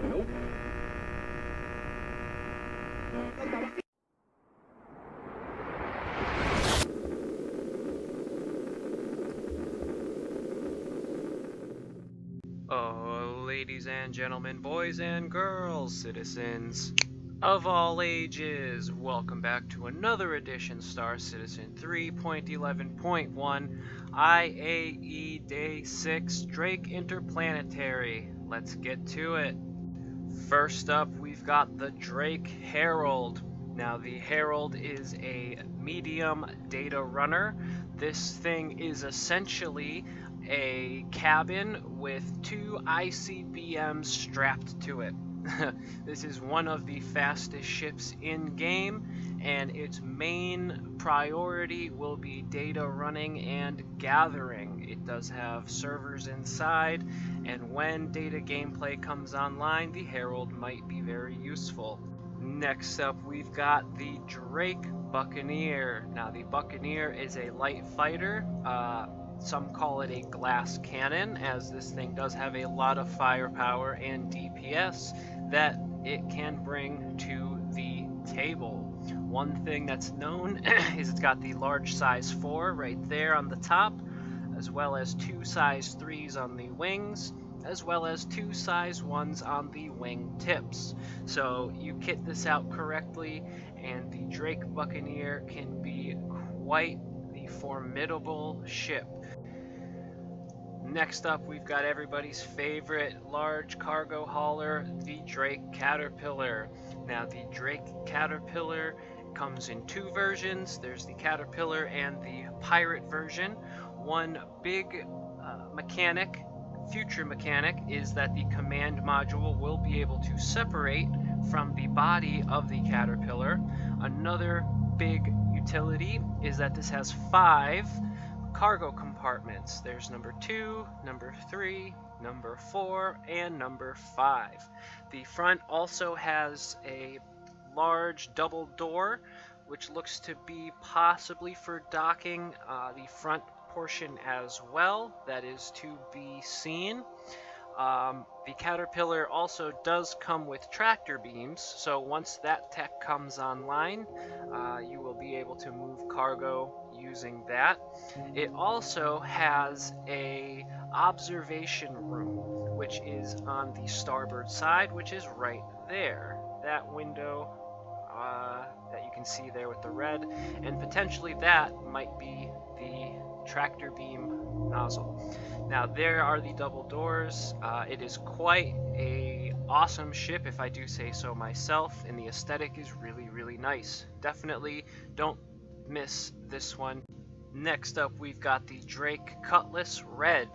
Oh, ladies and gentlemen, boys and girls, citizens of all ages, welcome back to another edition Star Citizen 3.11.1 IAE Day 6 Drake Interplanetary. Let's get to it. First up, we've got the Drake Herald. Now, the Herald is a medium data runner. This thing is essentially a cabin with two ICBMs strapped to it. This is one of the fastest ships in game, and its main priority will be data running and gathering. It does have servers inside, and when data gameplay comes online, the Herald might be very useful. Next up, we've got the Drake Buccaneer. Now, the Buccaneer is a light fighter. Some call it a glass cannon, as this thing does have a lot of firepower and DPS that it can bring to the table. One thing that's known is it's got the large size 4 right there on the top, as well as two size 3s on the wings, as well as two size 1s on the wing tips. So you kit this out correctly, and the Drake Buccaneer can be quite the formidable ship. Next up, we've got everybody's favorite large cargo hauler, the Drake Caterpillar. Now, the Drake Caterpillar comes in two versions. There's the Caterpillar and the Pirate version. One big future mechanic, is that the command module will be able to separate from the body of the Caterpillar. Another big utility is that this has 5 cargo compartments. There's number 2, number 3, number 4, and number 5. The front also has a large double door, which looks to be possibly for docking the front portion as well. That is to be seen. The Caterpillar also does come with tractor beams, so once that tech comes online, you will be able to move cargo using that. It also has a observation room, which is on the starboard side, which is right there. That window that you can see there with the red, and potentially that might be the tractor beam nozzle. Now, there are the double doors. It is quite a awesome ship, if I do say so myself, and the aesthetic is really, really nice. Definitely don't miss this one. Next up, we've got the Drake Cutlass Red.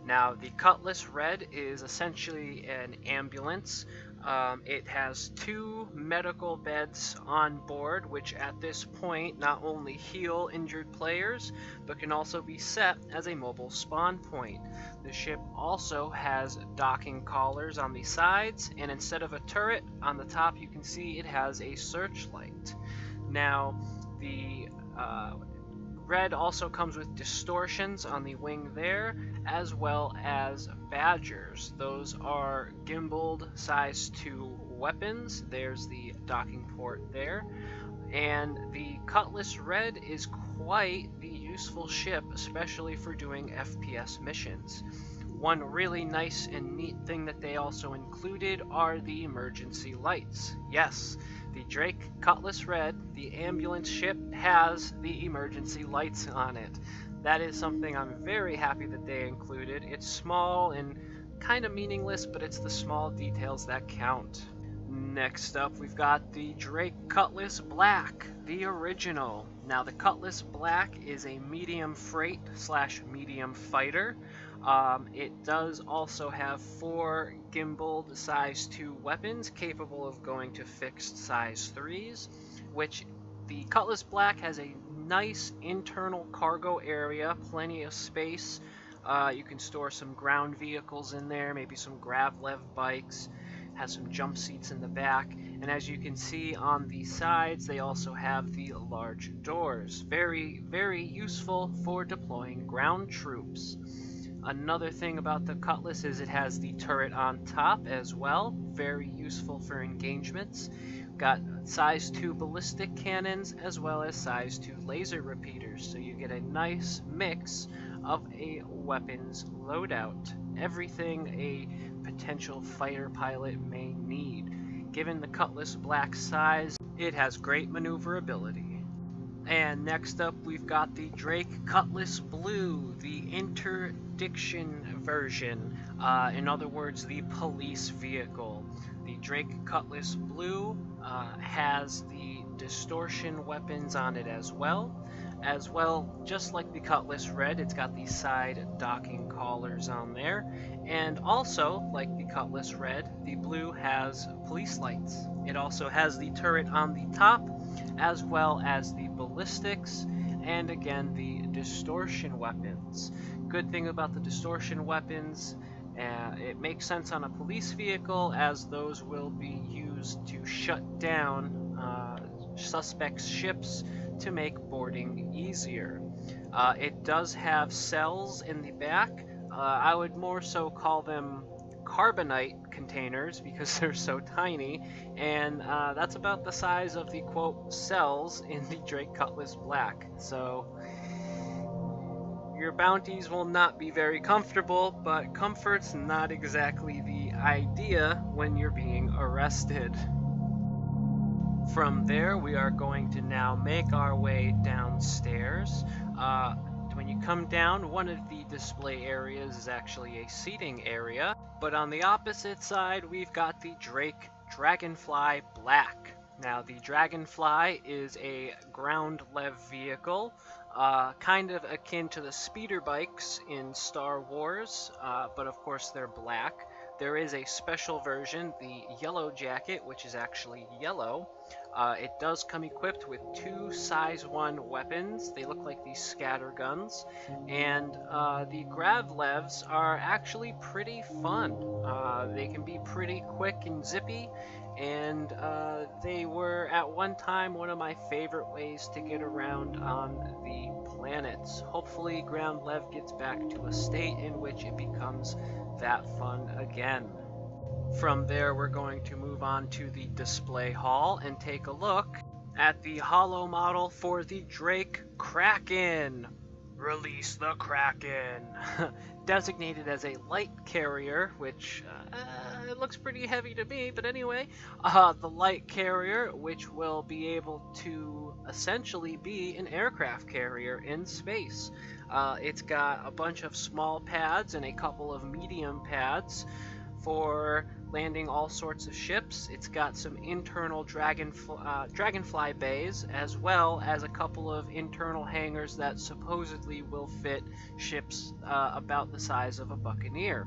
Now, the Cutlass Red is essentially an ambulance. It has 2 medical beds on board, which at this point not only heal injured players, but can also be set as a mobile spawn point. The ship also has docking collars on the sides, and instead of a turret on the top, you can see it has a searchlight. Now, the Red also comes with distortions on the wing there, as well as badgers. Those are gimbaled size 2 weapons. There's the docking port there. And the Cutlass Red is quite the useful ship, especially for doing FPS missions. One really nice and neat thing that they also included are the emergency lights. Yes, the Drake Cutlass Red, the ambulance ship, has the emergency lights on it. That is something I'm very happy that they included. It's small and kind of meaningless, but it's the small details that count. Next up, we've got the Drake Cutlass Black, the original. Now, the Cutlass Black is a medium freight / medium fighter. It does also have 4 gimbaled size 2 weapons capable of going to fixed size 3s, which the Cutlass Black has a nice internal cargo area, plenty of space. You can store some ground vehicles in there, maybe some Gravlev bikes, has some jump seats in the back, and as you can see on the sides, they also have the large doors. Very, very useful for deploying ground troops. Another thing about the Cutlass is it has the turret on top as well, very useful for engagements. Got size 2 ballistic cannons as well as size 2 laser repeaters, so you get a nice mix of a weapons loadout. Everything a potential fighter pilot may need. Given the Cutlass Black size, it has great maneuverability. And next up, we've got the Drake Cutlass Blue, the interdiction version. In other words, the police vehicle. The Drake Cutlass Blue has the distortion weapons on it as well. Just like the Cutlass Red, it's got the side docking collars on there. And also, like the Cutlass Red, the Blue has police lights. It also has the turret on the top, as well as the ballistics, and again the distortion weapons. Good thing about the distortion weapons, it makes sense on a police vehicle, as those will be used to shut down suspects' ships to make boarding easier. It does have cells in the back. I would more so call them carbonite containers because they're so tiny, and that's about the size of the quote cells in the Drake Cutlass Black. So your bounties will not be very comfortable, but comfort's not exactly the idea when you're being arrested. From there, we are going to now make our way downstairs. When you come down, one of the display areas is actually a seating area, but on the opposite side, we've got the Drake Dragonfly Black. Now, the Dragonfly is a ground lev vehicle, kind of akin to the speeder bikes in Star Wars, but of course they're black. There is a special version, the Yellow Jacket, which is actually yellow. It does come equipped with 2 size 1 weapons. They look like these scatter guns, and the grav levs are actually pretty fun. They can be pretty quick and zippy, and they were at one time one of my favorite ways to get around on the planets. Hopefully ground lev gets back to a state in which it becomes that fun again. From there, we're going to move on to the display hall and take a look at the Holo model for the Drake Kraken. Release the Kraken! Designated as a light carrier, which it looks pretty heavy to me, but anyway, the light carrier, which will be able to essentially be an aircraft carrier in space. It's got a bunch of small pads and a couple of medium pads for landing all sorts of ships. It's got some internal Dragonfly bays, as well as a couple of internal hangars that supposedly will fit ships about the size of a Buccaneer.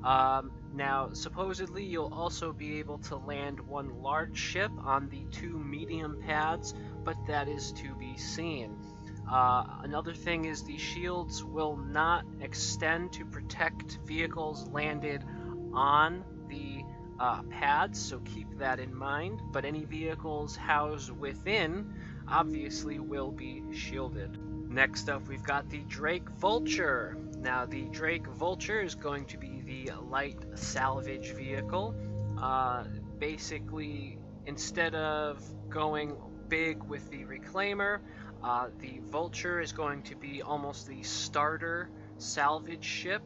Now, supposedly you'll also be able to land one large ship on the 2 medium pads, but that is to be seen. Another thing is the shields will not extend to protect vehicles landed on the pads, so keep that in mind, but any vehicles housed within obviously will be shielded. Next up, we've got the Drake Vulture. Now, the Drake Vulture is going to be the light salvage vehicle. Basically, instead of going big with the Reclaimer, the Vulture is going to be almost the starter salvage ship.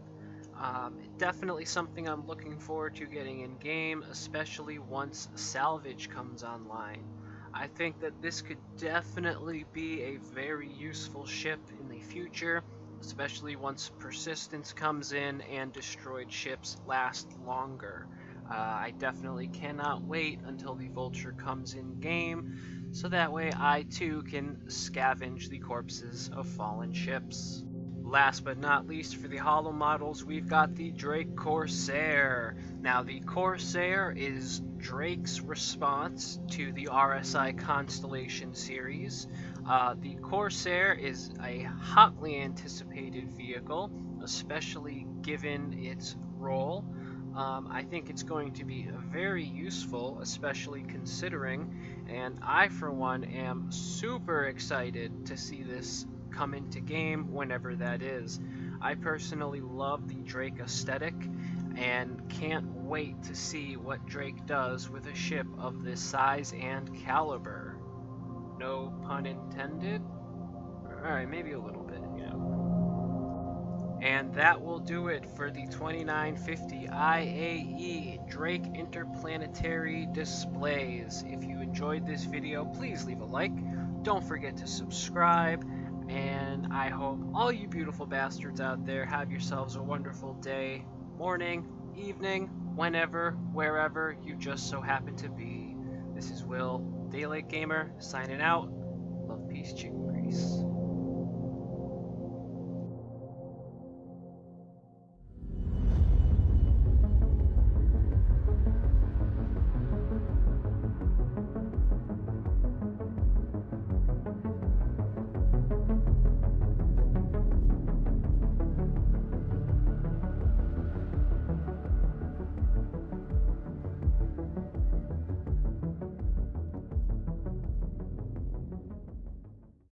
Definitely something I'm looking forward to getting in game, especially once salvage comes online. I think that this could definitely be a very useful ship in the future, especially once persistence comes in and destroyed ships last longer. I definitely cannot wait until the Vulture comes in game, so that way I too can scavenge the corpses of fallen ships. Last but not least, for the Holo models, we've got the Drake Corsair. Now, the Corsair is Drake's response to the RSI Constellation series. The Corsair is a hotly anticipated vehicle, especially given its role. I think it's going to be very useful, especially considering, and I for one am super excited to see this come into game whenever that is. I personally love the Drake aesthetic and can't wait to see what Drake does with a ship of this size and caliber. No pun intended? Alright, maybe a little bit, you know. And that will do it for the 2950 IAE Drake Interplanetary displays. If you enjoyed this video, please leave a like. Don't forget to subscribe. And I hope all you beautiful bastards out there have yourselves a wonderful day, morning, evening, whenever, wherever you just so happen to be. This is Will, Daylight Gamer, signing out. Love, peace, chicken grease.